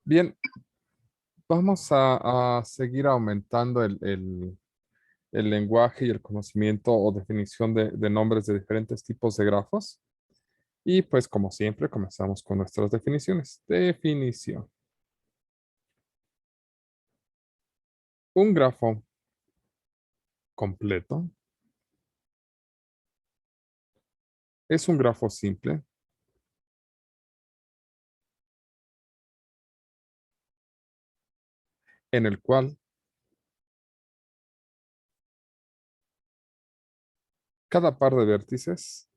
Bien, vamos a seguir aumentando el lenguaje y el conocimiento o definición de nombres de diferentes tipos de grafos. Y pues como siempre, comenzamos con nuestras definiciones. Definición. Un grafo completo es un grafo simple en el cual cada par de vértices,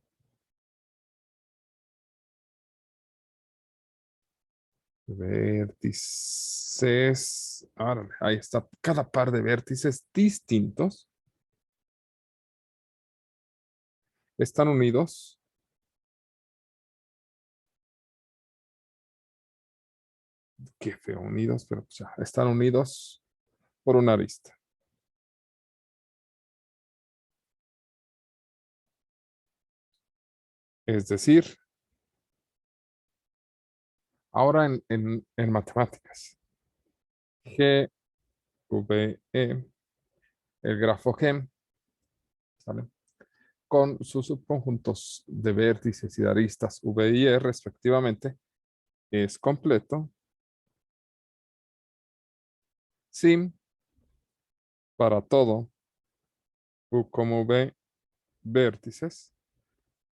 árale, ahí está, cada par de vértices distintos están unidos qué feo, unidos, pero pues ya, están unidos por una arista. Es decir, ahora en matemáticas, G, V, E, el grafo G, ¿sale? Con sus subconjuntos de vértices y de aristas V y E respectivamente, es completo si para todo U como V vértices,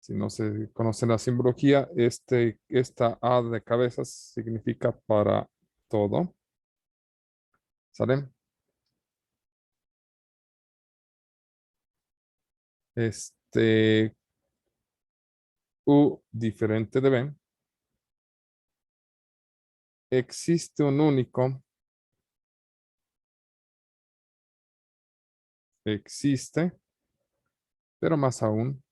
si no se conoce la simbología, esta A de cabezas significa para todo, ¿sale? U diferente de B, existe un único, existe, pero más aún,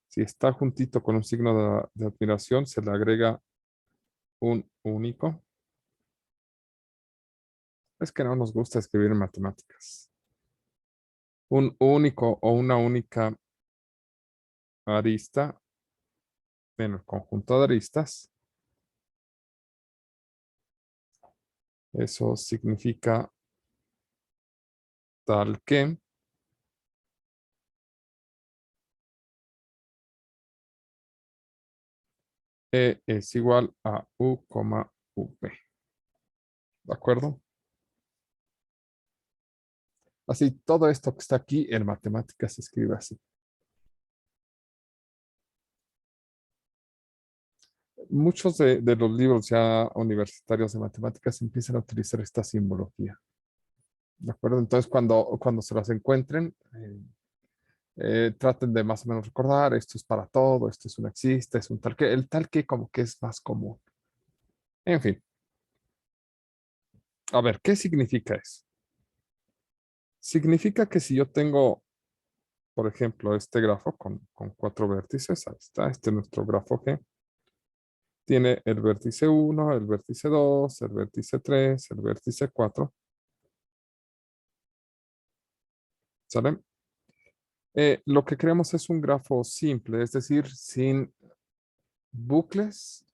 si está juntito con un signo de admiración, se le agrega un único. Es que no nos gusta escribir en matemáticas. Un único o una única arista en el conjunto de aristas. Eso significa tal que E es igual a U, V. ¿De acuerdo? Así, todo esto que está aquí en matemáticas se escribe así. Muchos de los libros ya universitarios de matemáticas empiezan a utilizar esta simbología. ¿De acuerdo? Entonces, cuando se las encuentren, traten de más o menos recordar, esto es para todo, esto es un existe, es un tal que, el tal que como que es más común. En fin, a ver, ¿qué significa eso? Significa que si yo tengo, por ejemplo, este grafo con cuatro vértices, ahí está, este es nuestro grafo G, tiene el vértice 1, el vértice 2, el vértice 3, el vértice 4, ¿sale? Lo que creamos es un grafo simple, es decir, sin bucles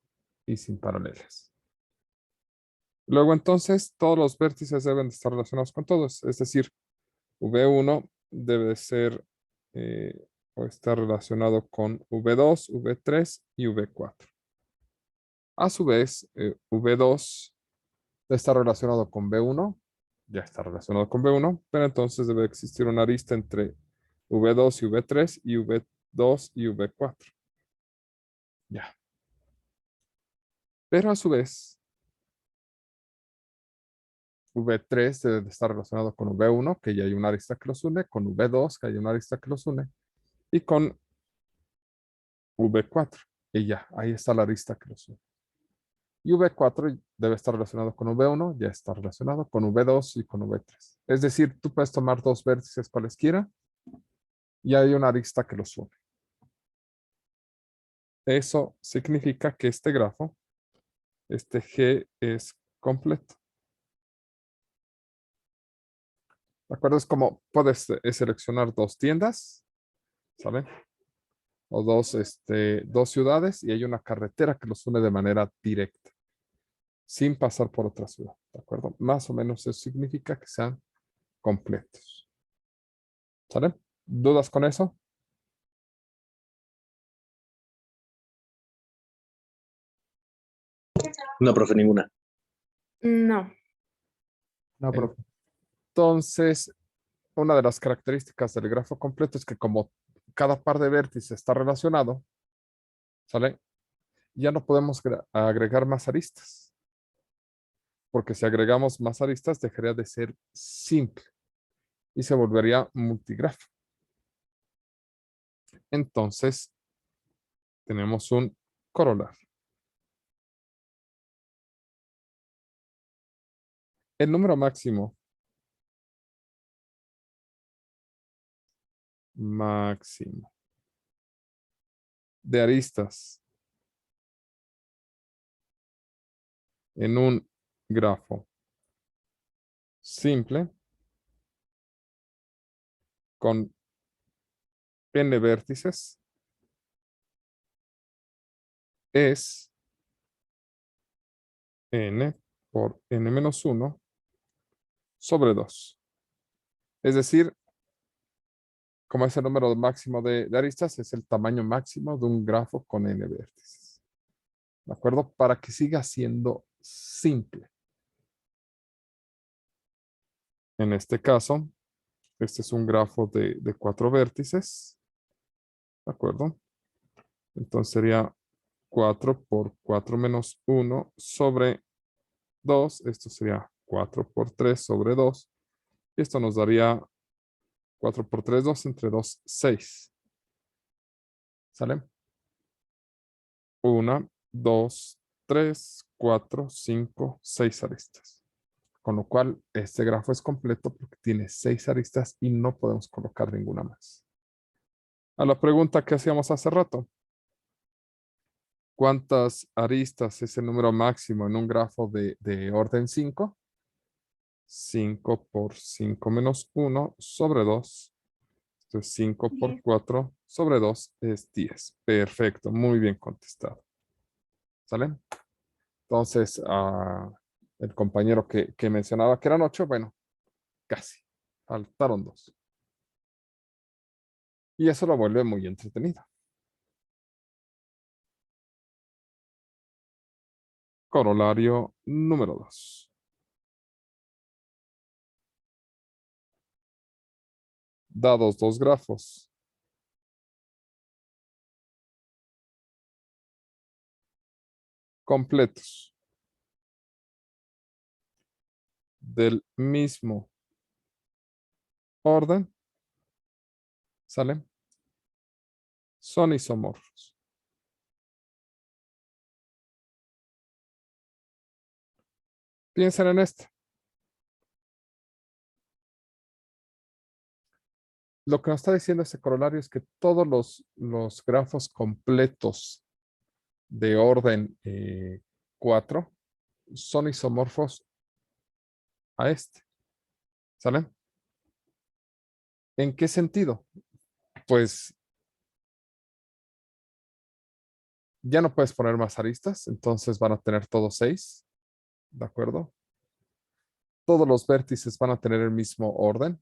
y sin paralelas. Luego entonces todos los vértices deben de estar relacionados con todos, es decir, V1 debe ser o estar relacionado con V2, V3 y V4. A su vez, V2 está relacionado con V1, ya está relacionado con V1, pero entonces debe existir una arista entre V2 y V3 y V2 y V4. Ya. Pero a su vez, V3 debe de estar relacionado con V1, que ya hay una arista que los une, con V2, que hay una arista que los une, y con V4. Y ya, ahí está la arista que los une. Y V4 debe estar relacionado con V1, ya está relacionado con V2 y con V3. Es decir, tú puedes tomar dos vértices cualesquiera y hay una arista que los une. Eso significa que este grafo, este G es completo. ¿De acuerdo? Es como puedes seleccionar dos tiendas, ¿saben? O dos ciudades y hay una carretera que los une de manera directa. sin pasar por otra ciudad, ¿de acuerdo? Más o menos eso significa que sean completos. ¿Sale? ¿Dudas con eso? No, profe, ninguna. No. No, profe. Entonces, una de las características del grafo completo es que como cada par de vértices está relacionado, ¿sale? Ya no podemos agregar más aristas, porque si agregamos más aristas dejaría de ser simple y se volvería multigrafo. Entonces, tenemos un corolario. El número máximo de aristas en un grafo simple con n vértices es n por n menos 1 sobre 2. Es decir, como es el número máximo de aristas, es el tamaño máximo de un grafo con n vértices. ¿De acuerdo? Para que siga siendo simple. En este caso, este es un grafo de 4 vértices. ¿De acuerdo? Entonces sería 4 por 4 menos 1 sobre 2. Esto sería 4 por 3 sobre 2. Y esto nos daría 4 por 3, 2 entre 2, 6. ¿Sale? 1, 2, 3, 4, 5, 6 aristas. Con lo cual, este grafo es completo porque tiene 6 aristas y no podemos colocar ninguna más. A la pregunta que hacíamos hace rato. ¿Cuántas aristas es el número máximo en un grafo de orden 5? 5 por 5 menos 1 sobre 2. Esto es 5 por 10. 4 sobre 2 es 10. Perfecto, muy bien contestado. ¿Sale? Entonces, el compañero que mencionaba que eran 8, bueno, casi. Faltaron 2. Y eso lo vuelve muy entretenido. Corolario número 2. Dados dos grafos completos del mismo orden, ¿sale? Son isomorfos. Piensen en esto. Lo que nos está diciendo este corolario es que todos los grafos completos de orden 4 son isomorfos a este. ¿Sale? ¿En qué sentido? Pues ya no puedes poner más aristas, entonces van a tener todos 6, ¿de acuerdo? Todos los vértices van a tener el mismo orden,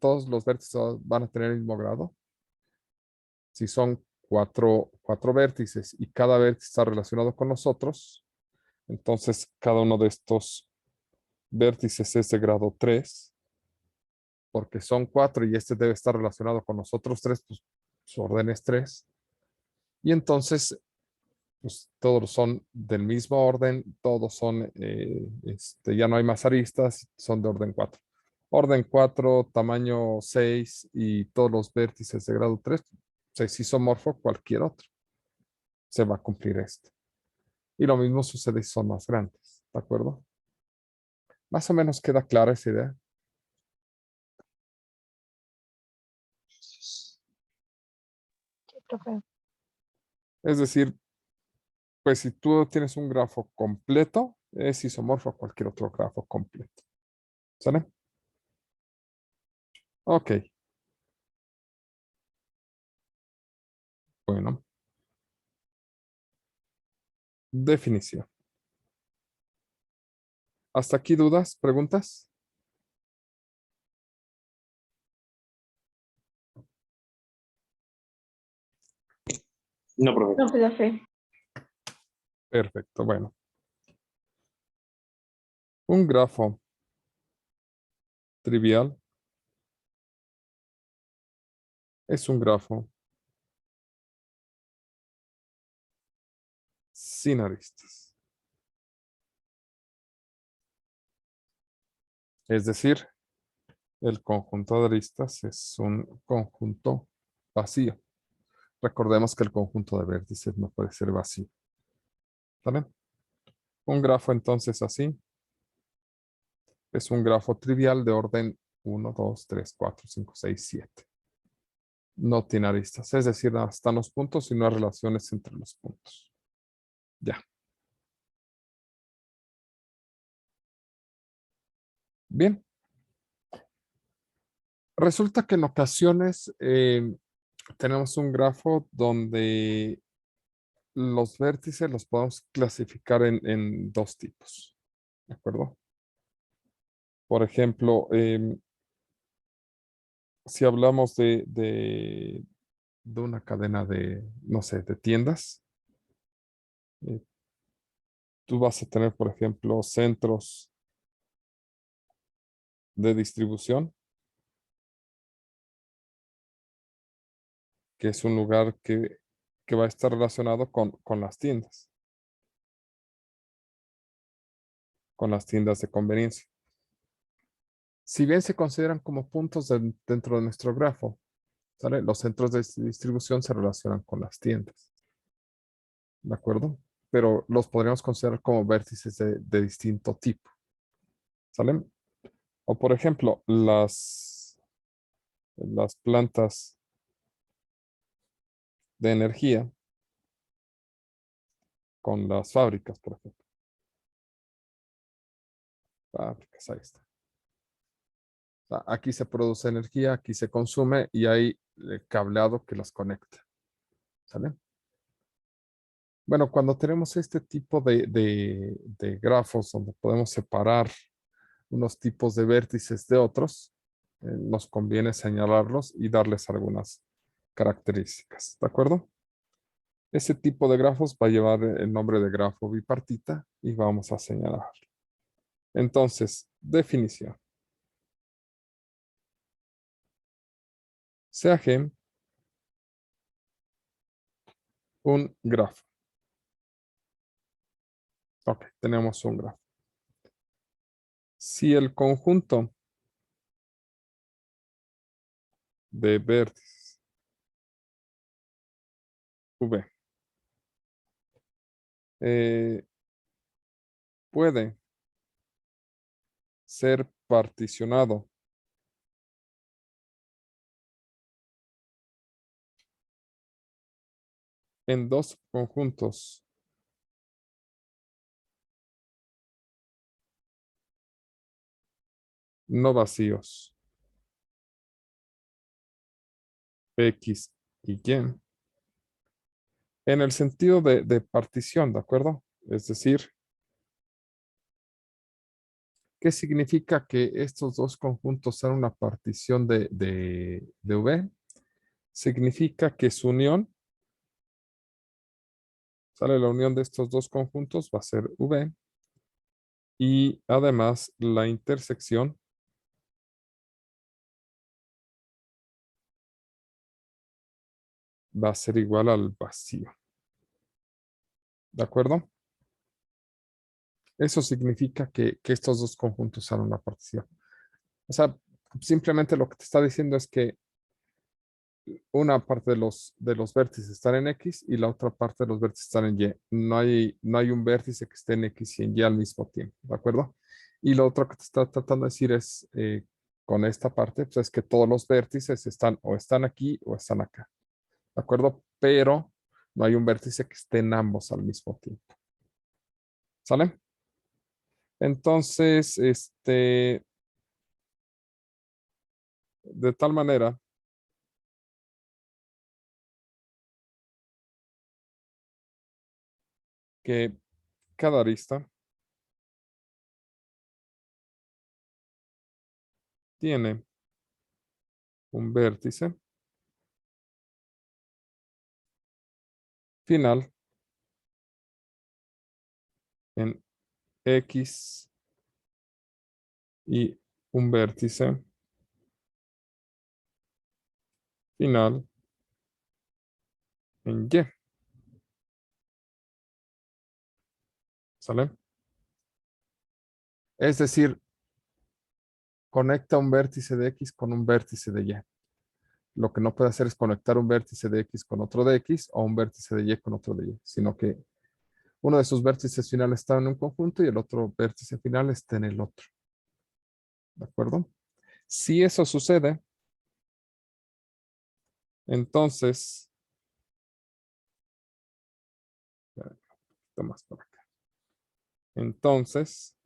todos los vértices van a tener el mismo grado. Si son cuatro vértices y cada vértice está relacionado con nosotros, entonces cada uno de estos vértices es de grado 3, porque son 4 y este debe estar relacionado con nosotros 3, pues su orden es 3. Y entonces pues todos son del mismo orden, todos son, ya no hay más aristas, son de orden 4. Orden 4, tamaño 6 y todos los vértices de grado 3, es isomorfo cualquier otro. Se va a cumplir esto. Y lo mismo sucede si son más grandes, ¿de acuerdo? Más o menos queda clara esa idea. Sí, profe. Es decir, pues si tú tienes un grafo completo, es isomorfo a cualquier otro grafo completo. ¿Sale? Ok. Bueno. Definición. ¿Hasta aquí dudas, preguntas? No, profe. No, profe. Perfecto, bueno. Un grafo trivial es un grafo sin aristas. Es decir, el conjunto de aristas es un conjunto vacío. Recordemos que el conjunto de vértices no puede ser vacío. ¿Vale? Un grafo entonces así es un grafo trivial de orden 1, 2, 3, 4, 5, 6, 7. No tiene aristas, es decir, están los puntos y no hay relaciones entre los puntos. Ya. Bien. Resulta que en ocasiones tenemos un grafo donde los vértices los podemos clasificar en dos tipos. ¿De acuerdo? Por ejemplo, si hablamos de una cadena de, no sé, de tiendas, eh, tú vas a tener, por ejemplo, centros de distribución, que es un lugar que va a estar relacionado con con las tiendas de conveniencia. Si bien se consideran como puntos dentro de nuestro grafo, ¿sale? Los centros de distribución se relacionan con las tiendas, ¿de acuerdo? Pero los podríamos considerar como vértices de distinto tipo, ¿sale? O por ejemplo, las plantas de energía con las fábricas, por ejemplo. Fábricas, ahí está. O sea, aquí se produce energía, aquí se consume y hay cableado que las conecta, ¿sale? Bueno, cuando tenemos este tipo de grafos donde podemos separar unos tipos de vértices de otros, nos conviene señalarlos y darles algunas características, ¿de acuerdo? Ese tipo de grafos va a llevar el nombre de grafo bipartita y vamos a señalar. Entonces, definición. Sea G un grafo. Ok, tenemos un grafo. Si el conjunto de vértices V eh, puede ser particionado en dos conjuntos no vacíos, X y Y, en el sentido de partición, ¿de acuerdo? Es decir, ¿qué significa que estos dos conjuntos sean una partición de V? Significa que su unión, sale la unión de estos dos conjuntos, va a ser V, y además la intersección va a ser igual al vacío. ¿De acuerdo? Eso significa que estos dos conjuntos son una partición. O sea, simplemente lo que te está diciendo es que una parte de los vértices están en X y la otra parte de los vértices están en Y. No hay un vértice que esté en X y en Y al mismo tiempo, ¿de acuerdo? Y lo otro que te está tratando de decir es, con esta parte, pues es que todos los vértices están o están aquí o están acá, ¿de acuerdo? Pero no hay un vértice que esté en ambos al mismo tiempo. ¿Sale? Entonces, de tal manera que cada arista tiene un vértice final en X y un vértice final en Y. ¿Sale? Es decir, conecta un vértice de X con un vértice de Y. Lo que no puede hacer es conectar un vértice de X con otro de X o un vértice de Y con otro de Y, sino que uno de sus vértices finales está en un conjunto y el otro vértice final está en el otro. ¿De acuerdo? Si eso sucede, entonces, un poquito más por acá. Entonces,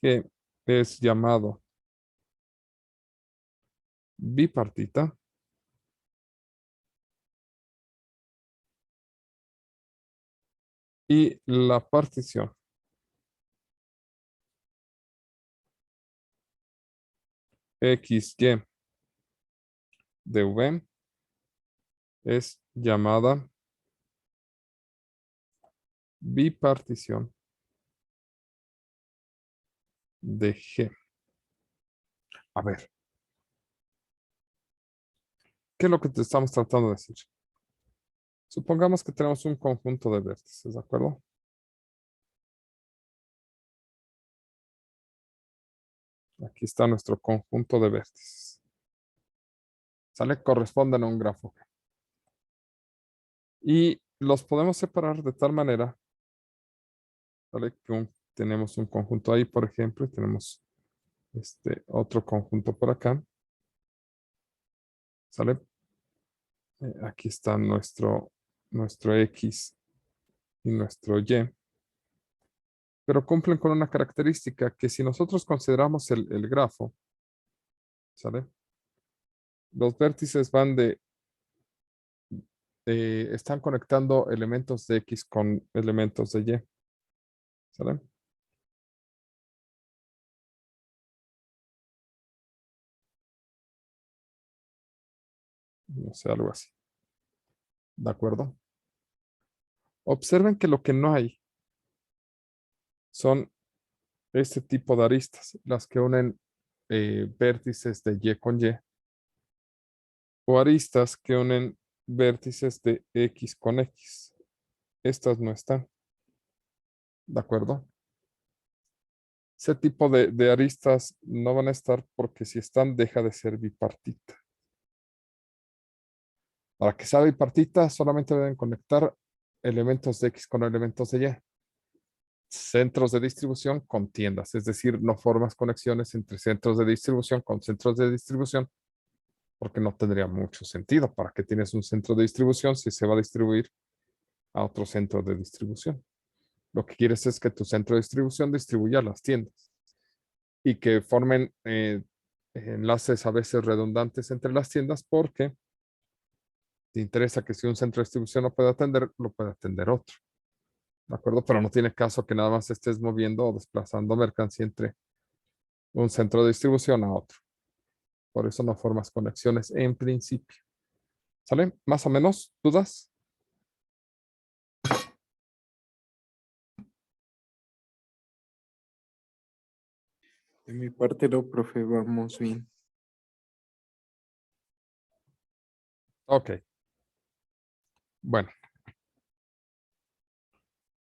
G es llamado bipartita y la partición XY de V es llamada bipartición de G. A ver, ¿qué es lo que te estamos tratando de decir? Supongamos que tenemos un conjunto de vértices, ¿de acuerdo? Aquí está nuestro conjunto de vértices. ¿Sale? Corresponden a un grafo. Y los podemos separar de tal manera, ¿vale? Que tenemos un conjunto ahí, por ejemplo, y tenemos otro conjunto por acá. ¿Sale? Aquí está nuestro X y nuestro Y. Pero cumplen con una característica que si nosotros consideramos el grafo, ¿sale? Los vértices van están conectando elementos de X con elementos de Y. ¿Sale? No sé, algo así. ¿De acuerdo? Observen que lo que no hay son este tipo de aristas, las que unen vértices de Y con Y, o aristas que unen vértices de X con X. Estas no están. ¿De acuerdo? Ese tipo de aristas no van a estar porque si están, deja de ser bipartita. Para que sea bipartita, solamente deben conectar elementos de X con elementos de Y. Centros de distribución con tiendas, es decir, no formas conexiones entre centros de distribución con centros de distribución, porque no tendría mucho sentido. ¿Para qué tienes un centro de distribución si se va a distribuir a otro centro de distribución? Lo que quieres es que tu centro de distribución distribuya a las tiendas y que formen enlaces a veces redundantes entre las tiendas porque te interesa que si un centro de distribución no puede atender, lo puede atender otro. ¿De acuerdo? Pero no tiene caso que nada más estés moviendo o desplazando mercancía entre un centro de distribución a otro. Por eso no formas conexiones en principio. ¿Sale? Más o menos, ¿dudas? De mi parte no, profe, vamos bien. Ok. Bueno.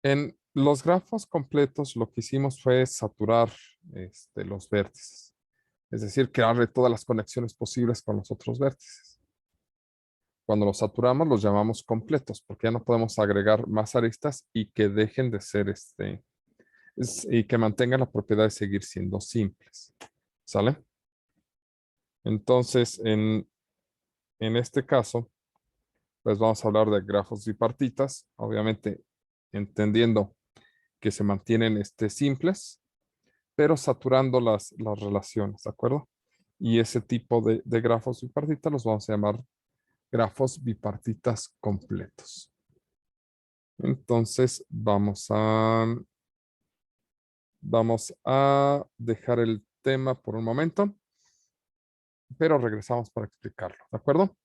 En los grafos completos lo que hicimos fue saturar los vértices. Es decir, crearle todas las conexiones posibles con los otros vértices. Cuando los saturamos los llamamos completos porque ya no podemos agregar más aristas y que dejen de ser y que mantengan la propiedad de seguir siendo simples. ¿Sale? Entonces, en este caso, pues vamos a hablar de grafos bipartitas, obviamente entendiendo que se mantienen simples, pero saturando las relaciones, ¿de acuerdo? Y ese tipo de grafos bipartitas los vamos a llamar grafos bipartitas completos. Entonces, vamos a dejar el tema por un momento, pero regresamos para explicarlo, ¿de acuerdo?